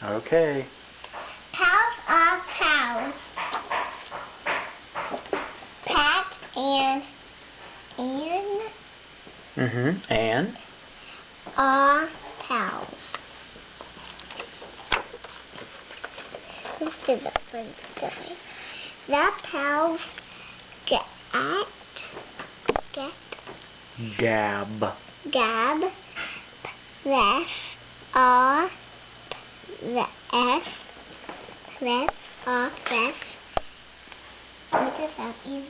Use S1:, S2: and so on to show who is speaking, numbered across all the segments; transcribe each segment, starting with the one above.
S1: Okay.
S2: Pals are pals. Pat and
S1: And?
S2: are pals. Let's do the one story. The pals gab ref are ref. What does that mean?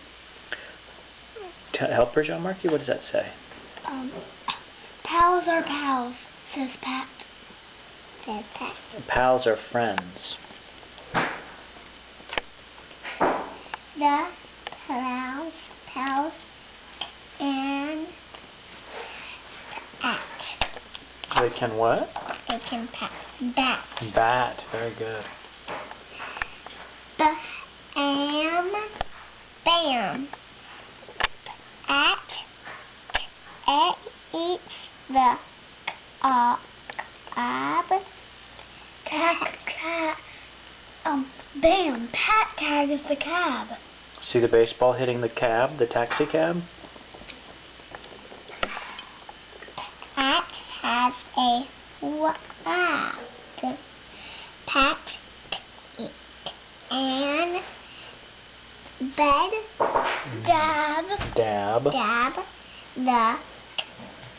S1: Help her, Jean-Marc. What does that say?
S2: Pals are pals, says Pat. Says Pat.
S1: Pals are friends.
S2: The pals and bat.
S1: They can what?
S2: They can bat.
S1: Bat. Very good.
S2: Bam. At eats the bam. Pat tags the cab.
S1: See the baseball hitting the cab, the taxi cab?
S2: Pat has a wag. Pat and bed dab the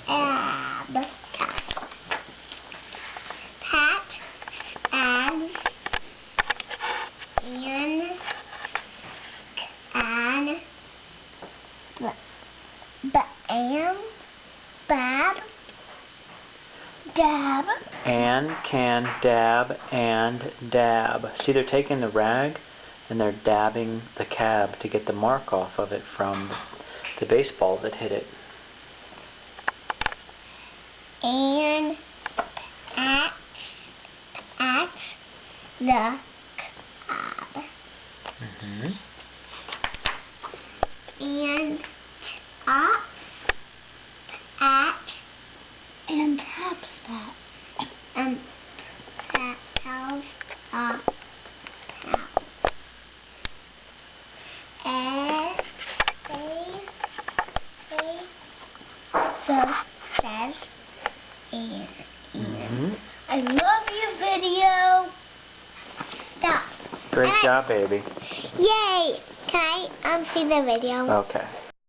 S2: ab. Pat adds and bab dab.
S1: And can dab and dab. See, they're taking the rag and they're dabbing the cab to get the mark off of it from the baseball that hit it.
S2: And at the cab. And up at and taps that. And that tells a pal. Says and. I love your video. Stop.
S1: Great job, baby.
S2: Yay! Can I see the video?
S1: Okay.